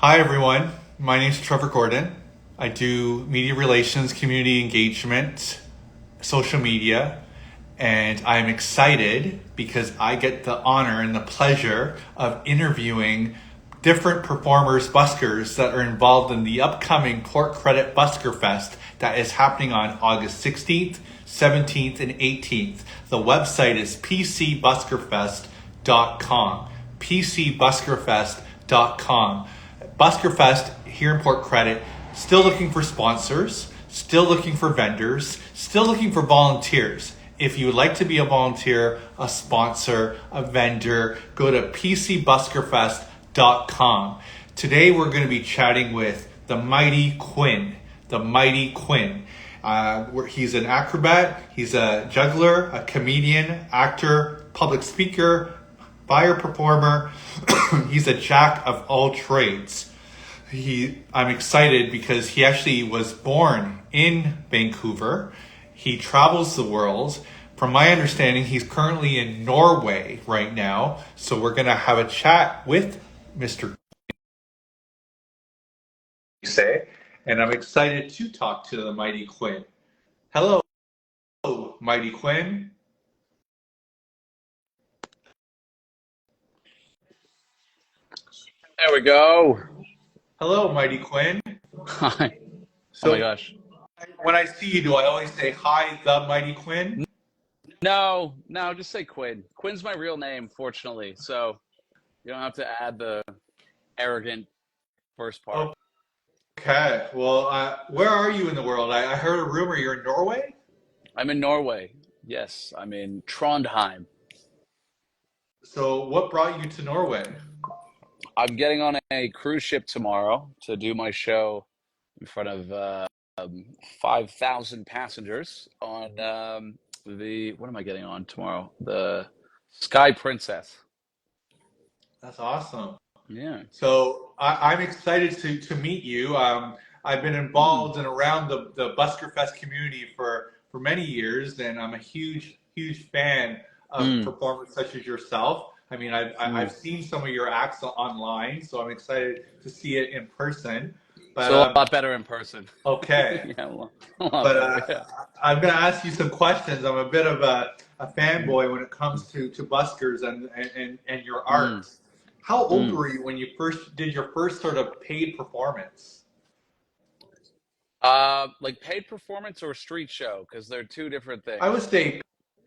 Hi, everyone. My name is Trevor Gordon. I do media relations, community engagement, social media, and I'm excited because I get the honor and the pleasure of interviewing different performers, buskers that are involved in the upcoming Port Credit Busker Fest that is happening on August 16th, 17th, and 18th. The website is pcbuskerfest.com. pcbuskerfest.com. Busker Fest here in Port Credit, still looking for sponsors, still looking for vendors, still looking for volunteers. If you would like to be a volunteer, a sponsor, a vendor, go to pcbuskerfest.com. Today we're going to be chatting with the Mighty Quinn. The Mighty Quinn. He's an acrobat, he's a juggler, a comedian, actor, public speaker, fire performer. He's a jack of all trades. I'm excited because he actually was born in Vancouver. He travels the world. From my understanding, he's currently in Norway right now. So we're going to have a chat with Mr. Say, and I'm excited to talk to the Mighty Quinn. Hello, Mighty Quinn. There we go. Hello, Mighty Quinn. Hi. Oh my So gosh. when I see you, do I always say hi, the Mighty Quinn? No, no, just say Quinn. Quinn's my real name, fortunately. So you don't have to add the arrogant first part. Okay. Well, where are you in the world? I heard a rumor you're in Norway. I'm in Norway. Yes, I'm in Trondheim. So what brought you to Norway? I'm getting on a cruise ship tomorrow to do my show in front of 5,000 passengers on what am I getting on tomorrow? The Sky Princess. That's awesome. Yeah. So I'm excited to meet you. I've been Mm, involved and around the Busker Fest community for many years, and I'm a huge fan of mm, performers such as yourself. I mean, I've mm. seen some of your acts online, so I'm excited to see it in person. But So a lot better in person. okay. Yeah, a lot But better. Yeah. I'm going to ask you some questions. I'm a bit of a fanboy when it comes to buskers and your Mm, art. How old mm. were you when you first did your first sort of paid performance? Like paid performance or street show, because they're two different I would things. say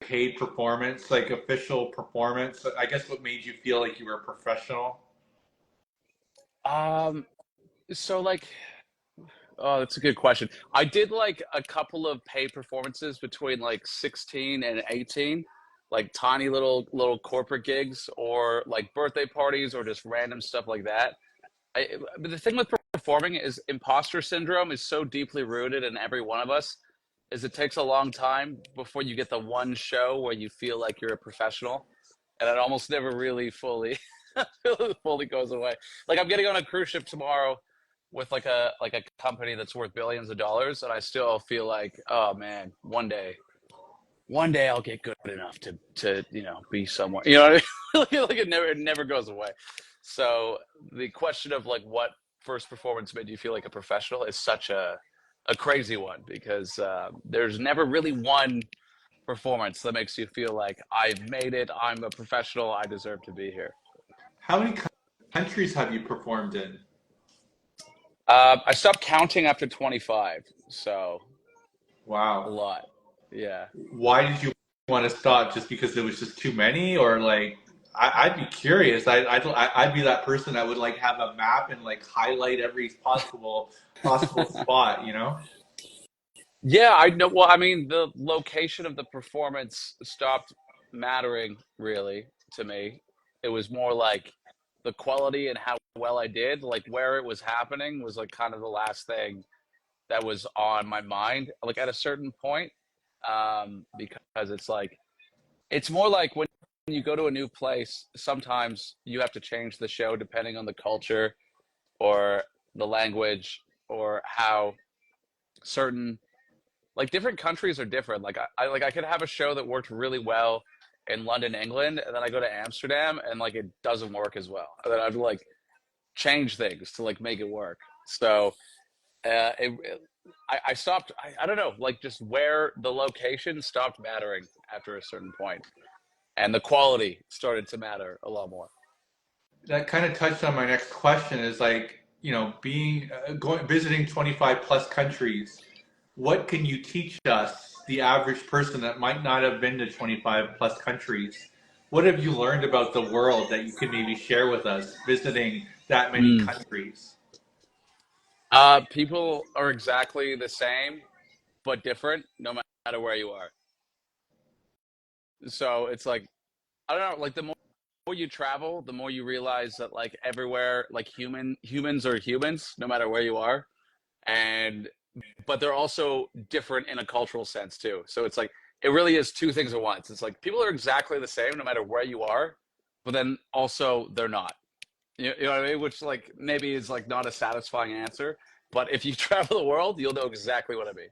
paid performance, like official performance. I guess what made you feel like you were a professional? Um, so like, oh, that's a good question. I did like a couple of paid performances between like 16 and 18, like tiny little corporate gigs or like birthday parties or just random stuff like that. But the thing with performing is imposter syndrome is so deeply rooted in every one of us, is it takes a long time before you get the one show where you feel like you're a professional, and it almost never really fully goes away. Like I'm getting on a cruise ship tomorrow with like a company that's worth billions of dollars, and I still feel like, oh man, one day I'll get good enough to be somewhere. You know what I mean? Like it never goes away. So the question of like what first performance made you feel like a professional is such a crazy one because there's never really one performance that makes you feel like I've made it. I'm a professional. I deserve to be here. How many countries have you performed in? I stopped counting after 25, so a Wow. lot. Yeah. Why did you want to stop? Just because there was just too many, or like I'd be curious. I'd be that person that would like have a map and like highlight every possible spot. You know? Yeah, I know. Well, I mean, the location of the performance stopped mattering really to me. It was more like the quality and how well I did. Like where it was happening was like kind of the last thing that was on my mind. Like at a certain point, because it's like it's more like when you go to a new place, sometimes you have to change the show depending on the culture or the language or how certain like different countries are different. Like I could have a show that worked really well in London, England, and then I go to Amsterdam and like it doesn't work as well. And then I'd be like, change things to like make it work. So I stopped. I don't know, like just where the location stopped mattering after a certain point, and the quality started to matter a lot more. That kind of touched on my next question is like, being going visiting 25 plus countries, what can you teach us, the average person that might not have been to 25 plus countries? What have you learned about the world that you can maybe share with us visiting that many Mm. countries? People are exactly the same but different no matter where you are. So it's like I don't know, like the more you travel, the more you realize that like everywhere, like humans are humans no matter where you are, and but they're also different in a cultural sense too. So it's like it really is two things at once. It's like people are exactly the same no matter where you are, but then also they're not. You know what I mean? Which like maybe is like not a satisfying answer, but if you travel the world, you'll know exactly what I mean.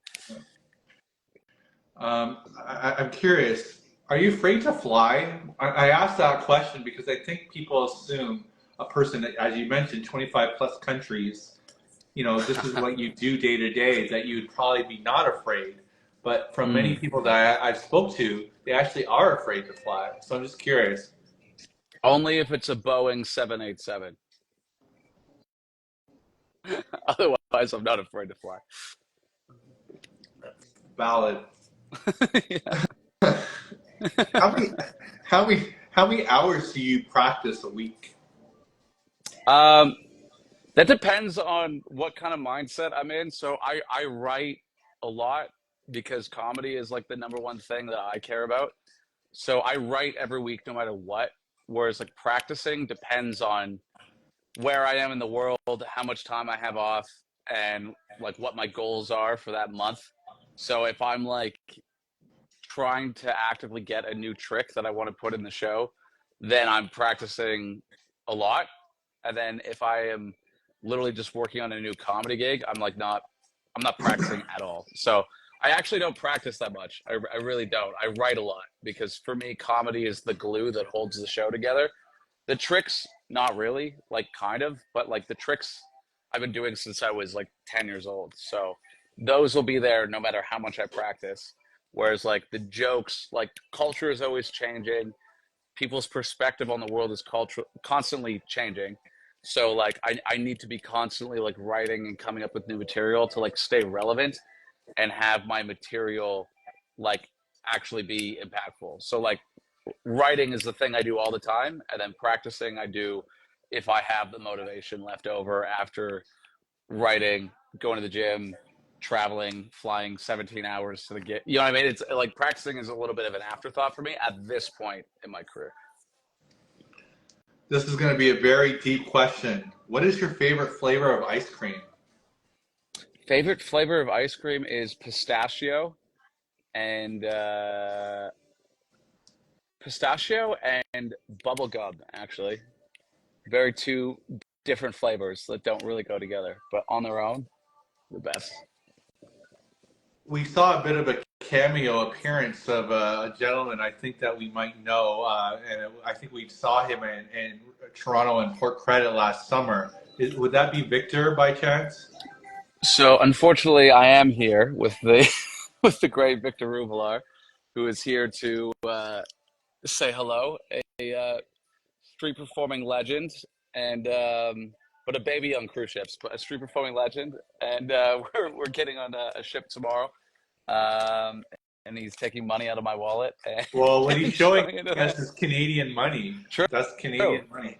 I'm curious, are you afraid to fly? I asked that question because I think people assume a person, as you mentioned, 25 plus countries, this is what you do day to day, that you'd probably be not afraid. But from many Mm. people that I've spoke to, they actually are afraid to fly. So I'm just curious. Only if it's a Boeing 787. Otherwise, I'm not afraid to fly. Valid. Yeah. How many, how many hours do you practice a week? Um, that depends on what kind of mindset I'm in. So I write a lot because comedy is like the number one thing that I care about. So I write every week no matter what. Whereas like practicing depends on where I am in the world, how much time I have off, and like what my goals are for that month. So if I'm like trying to actively get a new trick that I want to put in the show, then I'm practicing a lot. And then if I am literally just working on a new comedy gig, I'm not practicing at all. So I actually don't practice that much. I really don't. I write a lot because for me, comedy is the glue that holds the show together. The tricks, not really, like kind of, but like the tricks I've been doing since I was like 10 years old. So those will be there no matter how much I practice. Whereas like the jokes, like culture is always changing. People's perspective on the world is constantly changing. So like I need to be constantly like writing and coming up with new material to like stay relevant and have my material like actually be impactful. So like writing is the thing I do all the time, and then practicing I do if I have the motivation left over after writing, going to the gym, traveling, flying 17 hours to the get. You know what I mean? It's like practicing is a little bit of an afterthought for me at this point in my career. This is going to be a very deep question. What is your favorite flavor of ice cream? Favorite flavor of ice cream is pistachio and pistachio and bubble gum. Actually, very two different flavors that don't really go together, but on their own, the best. We saw a bit of a cameo appearance of a gentleman I think that we might know, and I think we saw him in Toronto and Port Credit last summer. Would that be Victor by chance? So unfortunately, I am here with the with the great Victor Rubelar, who is here to say hello, a street performing legend, and but a baby on cruise ships, but a street performing legend, and we're getting on a ship tomorrow, um, and he's taking money out of my wallet and, Well, what and he's he's showing showing it to us them. is Canadian money. True, That's Canadian money.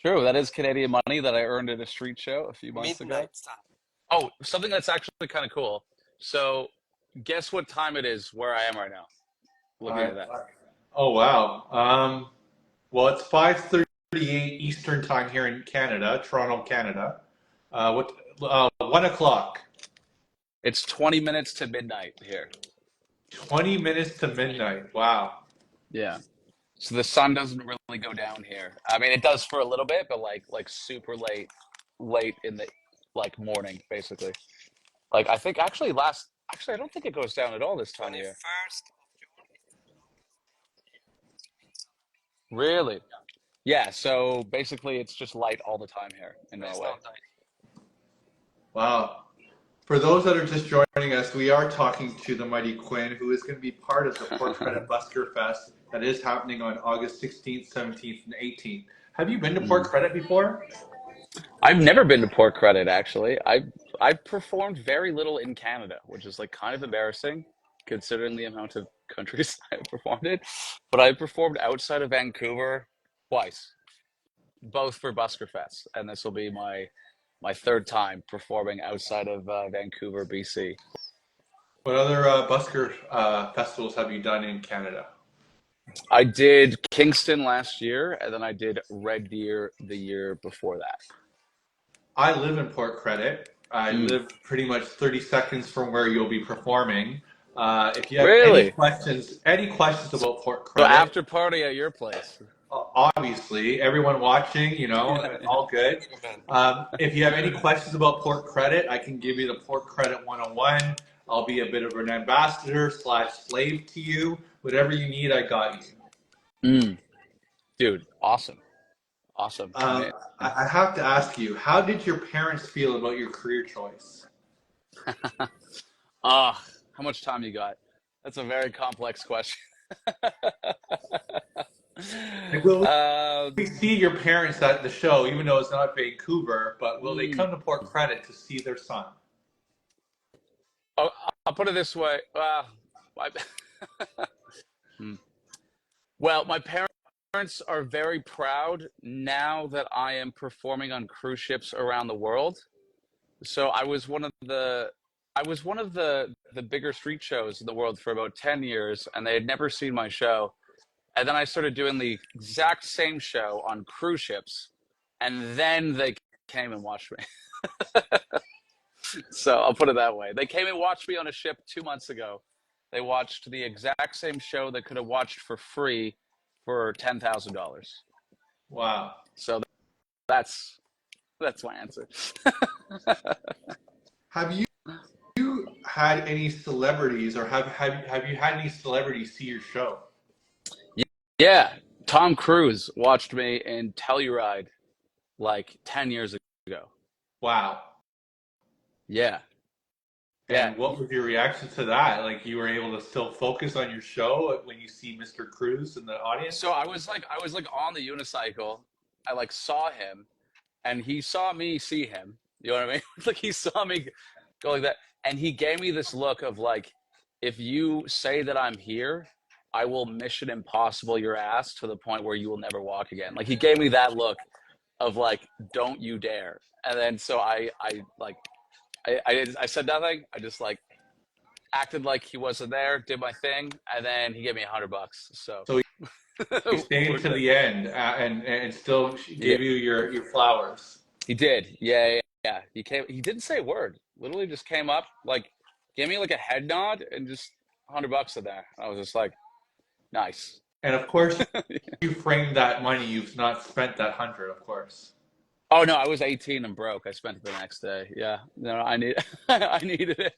true. That is Canadian money that I earned at a street show a few months ago. Midnight time. Oh, something that's actually kind of cool. So, guess what time it is where I am right now? Looking I, at that. oh wow. Well, it's 5:38 Eastern time here in Canada, Toronto, Canada. What? 1 o'clock. It's 20 minutes to midnight here. 20 minutes to midnight. Wow. Yeah. So the sun doesn't really go down here. I mean, it does for a little bit, but like super late in the like morning, basically. Like I think actually I don't think it goes down at all this time of year. 21st. Really? Yeah, so basically it's just light all the time here in Norway. Wow. For those that are just joining us, we are talking to the Mighty Quinn, who is going to be part of the Port Credit Busker Fest that is happening on August 16th, 17th, and 18th. Have you been to Port Mm. Credit before? I've never been to Port Credit actually. I've performed very little in Canada, which is like kind of embarrassing considering the amount of countries I've performed in. But I performed outside of Vancouver twice, both for Busker Fest, and this will be my third time performing outside of Vancouver, BC. What other busker festivals have you done in Canada? I did Kingston last year, and then I did Red Deer the year before that. I live in Port Credit. I Mm. live pretty much 30 seconds from where you'll be performing. If you have Really? any questions about Port So Credit, after party at your place. obviously, everyone watching, all good. If you have any questions about Port Credit, I can give you the Port Credit 101. I'll be a bit of an ambassador slash slave to you. Whatever you need, I got you. Mm. Dude, awesome. Awesome. Man. I have to ask you, how did your parents feel about your career choice? How much time you got? That's a very complex question. Like, will uh, we see your parents at the show, even though it's not Vancouver, but will they mm, come to Port Credit to see their son? oh, I'll put it this way. My, Hmm. Well, my parents are very proud now that I am performing on cruise ships around the world. So I was one of the bigger street shows in the world for about 10 years, and they had never seen my show. And then I started doing the exact same show on cruise ships, and then they came and watched me. So I'll put it that way. They came and watched me on a ship 2 months ago. They watched the exact same show they could have watched for free for $10,000. Wow. So that's that's my answer. Have you had any celebrities, or have you had any celebrities see your show? Yeah, Tom Cruise watched me in Telluride like 10 years ago. Wow. Yeah, yeah. And what was your reaction to that? Like, you were able to still focus on your show when you see Mr. Cruz in the So audience? I was like on the unicycle. I like saw him, and he saw me see him. You know what I mean? Like he saw me go like that, and he gave me this look of like, if you say that I'm here, I will Mission Impossible your ass to the point where you will never walk again. Like he gave me that look of like, don't you dare. And then so I like I said nothing. I just like acted like he wasn't there, did my thing, and then he gave me $100. So So he stayed we're to good. the end, and still Yeah, gave you your flowers. he did. Yeah. He came. He didn't say a word. Literally, just came up, like, gave me like a head nod, and just $100 in there. I was just like, nice. And of course, you framed that money. You've not spent that 100, of course. Oh no, I was 18 and broke. I spent it the next day. Yeah, no, I need, I needed it.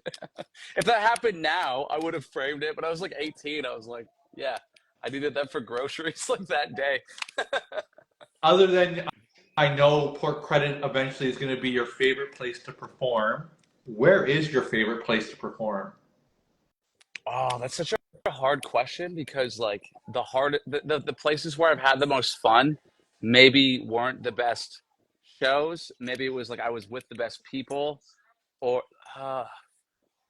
If that happened now, I would have framed it. But I was like 18. I was like, yeah, I needed that for groceries like that day. Other than, I know Port Credit eventually is going to be your favorite place to perform. Where is your favorite place to perform? Oh, that's such a hard question because like the places where I've had the most fun maybe weren't the best shows. Maybe it was like I was with the best people, or uh,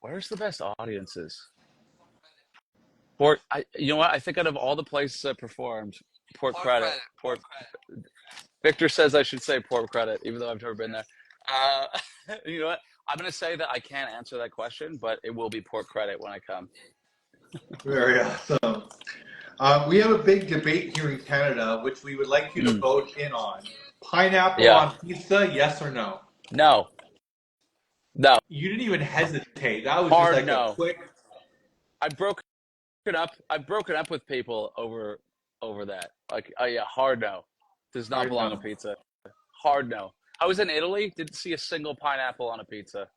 where's the best audiences? You know what? I think out of all the places I performed, Port Credit, Port. Victor says I should say Port Credit, even though I've never been there. Uh, you know what? I'm gonna say that I can't answer that question, but it will be Port Credit when I come. Very awesome. We have a big debate here in Canada, which we would like you to Mm, vote in on. Pineapple yeah. on pizza, yes or no? No. No. You didn't even hesitate. That was just Hard like a no. quick. I've broken I've broken up with people over that. Like, oh yeah, hard no. Does not Hard belong no. on pizza. Hard no. I was in Italy, didn't see a single pineapple on a pizza.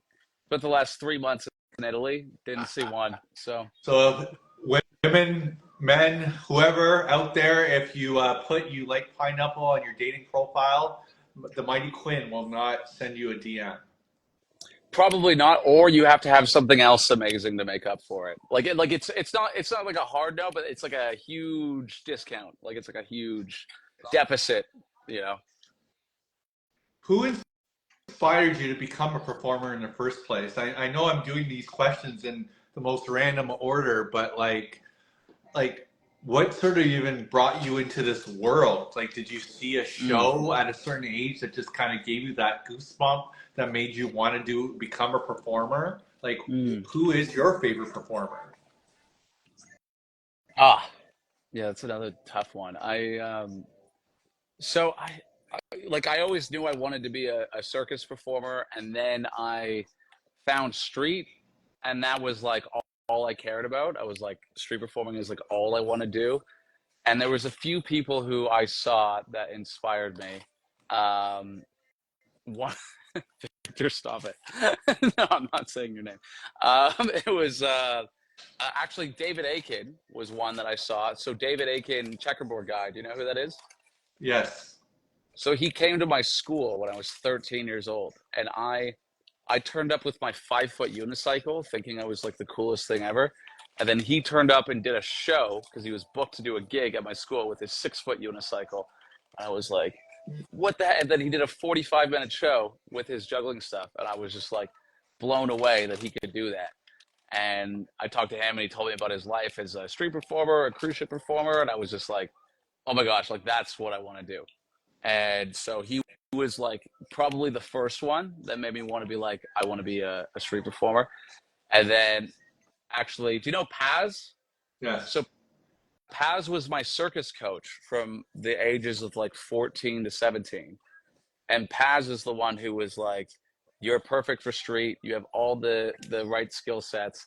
Spent the last 3 months in Italy, didn't see one. So So women Men, whoever out there, if you put you like pineapple on your dating profile, the Mighty Quinn will not send you a DM. Probably not, or you have to have something else amazing to make up for it. Like it's not like a hard no, but it's like a huge discount. Like it's like a huge deficit, you know. Who inspired you to become a performer in the first place? I know I'm doing these questions in the most random order, but like what sort of even brought you into this world? Like, did you see a Mm, show at a certain age that just kind of gave you that goosebump that made you want to become a performer? Like, mm. who is your favorite performer? Ah, yeah, that's another tough one. So I always knew I wanted to be a circus performer, and then I found street, and that was like all I cared about. I was like, street performing is like all I want to do. And there was a few people who I saw that inspired me. One, Victor, stop it. No, I'm not saying your name. It was actually David Aiken was one that I saw. So David Aiken, checkerboard guy. Do you know who that is? Yes. So he came to my school when I was 13 years old, and I turned up with my 5 foot unicycle, thinking I was like the coolest thing ever. And then he turned up and did a show because he was booked to do a gig at my school with his 6 foot unicycle. And I was like, what the heck? And then he did a 45-minute show with his juggling stuff. And I was just like blown away that he could do that. And I talked to him and he told me about his life as a street performer, a cruise ship performer. And I was just like, oh my gosh, like that's what I want to do. And so he was like probably the first one that made me want to be like, I want to be a street performer. And then actually, do you know Paz? So Yes. Paz was my circus coach from the ages of like 14 to 17. And Paz is the one who was like, you're perfect for street. You have all the right skill sets.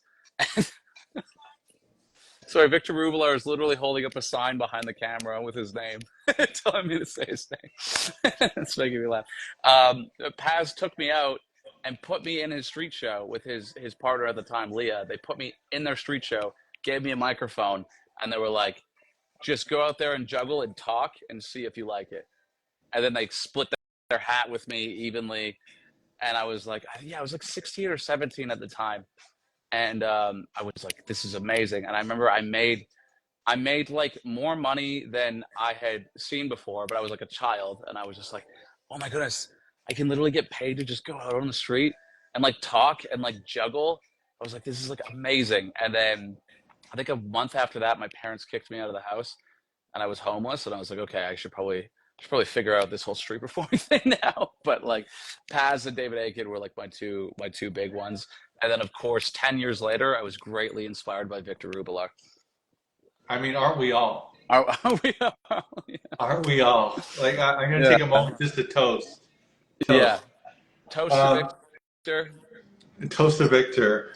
Sorry, Victor Rubelar is literally holding up a sign behind the camera with his name, telling me to say his name. It's making me laugh. Paz took me out and put me in his street show with his partner at the time, Leah. They put me in their street show, gave me a microphone, and they were like, "Just go out there and juggle and talk and see if you like it." And then they split their hat with me evenly, and I was like, "Yeah, I was like 16 or 17 at the time." And I was like, "This is amazing." And I remember I made like more money than I had seen before, but I was like a child, and I was just like, "Oh my goodness, I can literally get paid to just go out on the street and like talk and like juggle." I was like, "This is like amazing." And then I think a month after that, my parents kicked me out of the house, and I was homeless, and I was like, "Okay, I should probably figure out this whole street performing thing now." But like, Paz and David Aiken were like my two big ones, and then of course, 10 years later, I was greatly inspired by Victor Rubelar. I mean, aren't we all? Are we? Aren't we all? Like, I'm going to Yeah. take a moment just to toast. Yeah. Toast. Toast to Um, Victor. toast to Victor.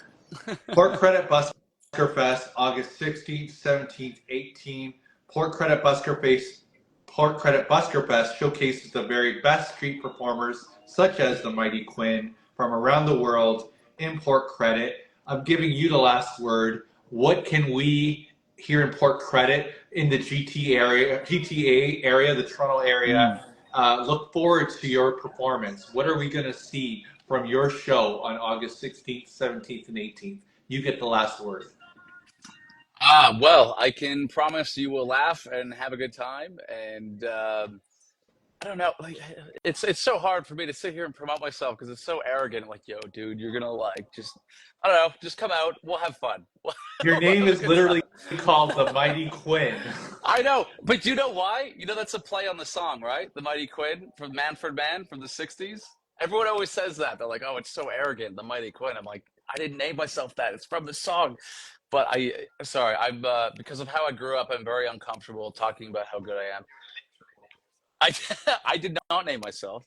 Port Credit Busker Fest, August 16th, 17th, 18th. Port Credit Busker Fest, Port Credit Busker Fest showcases the very best street performers, such as the Mighty Quinn, from around the world in Port Credit. I'm giving you the last word. What can we here in Port Credit, in the GTA area, the Toronto Mm. area, look forward to your performance? What are we going to see from your show on August 16th, 17th, and 18th? You get the last word. Well, I can promise you will laugh and have a good time. And I don't know, like it's so hard for me to sit here and promote myself because it's so arrogant. Like, yo, dude, you're gonna like just I don't know, just come out. We'll have fun. Your We'll name have a is good time. literally called the Mighty Quinn. I know, but do you know why? You know that's a play on the song, right? The Mighty Quinn from Manfred Mann from the '60s. Everyone always says that. They're like, "Oh, it's so arrogant, the Mighty Quinn." I'm like, I didn't name myself that. It's from the song. But sorry, I'm because of how I grew up, I'm very uncomfortable talking about how good I am. I I did not name myself.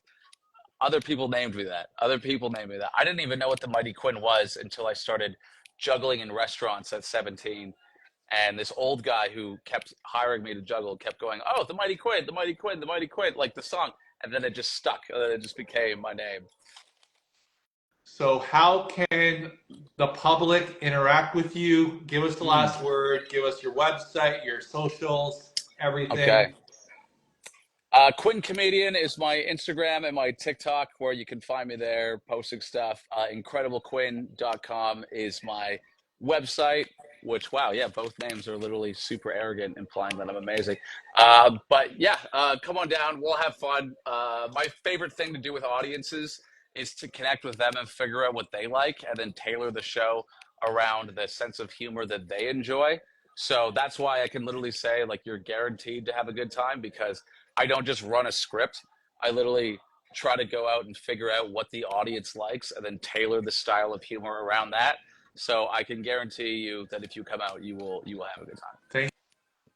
Other people named me that. Other people named me that. I didn't even know what the Mighty Quinn was until I started juggling in restaurants at 17. And this old guy who kept hiring me to juggle kept going, "Oh, the Mighty Quinn, the Mighty Quinn, the Mighty Quinn," like the song. And then it just stuck. And then it just became my name. So how can the public interact with you? Give us the Mm, last word. Give us your website, your socials, okay. everything. Quinn Comedian is my Instagram and my TikTok, where you can find me there posting stuff. Incrediblequinn.com is my website, which, wow, yeah, both names are literally super arrogant, implying that I'm amazing. But yeah, come on down. We'll have fun. My favorite thing to do with audiences is to connect with them and figure out what they like and then tailor the show around the sense of humor that they enjoy. So that's why I can literally say, like, you're guaranteed to have a good time, because I don't just run a script. I literally try to go out and figure out what the audience likes and then tailor the style of humor around that. So I can guarantee you that if you come out, you will have a good time. Thank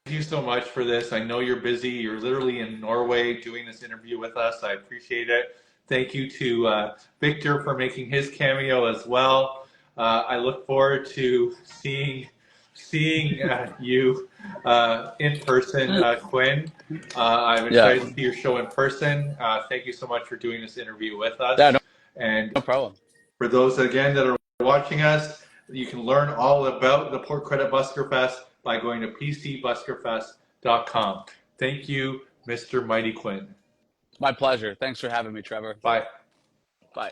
you so much for this. I know you're busy. You're literally in Norway doing this interview with us. I appreciate it. Thank you to Victor for making his cameo as well. I look forward to seeing you in person, Quinn. I'm Yeah, excited to see your show in person. Thank you so much for doing this interview with yeah, us. no, And no problem. for those again that are watching us, you can learn all about the Port Credit Busker Fest by going to pcbuskerfest.com. Thank you, Mr. Mighty Quinn. My pleasure. Thanks for having me, Trevor. Bye. Bye.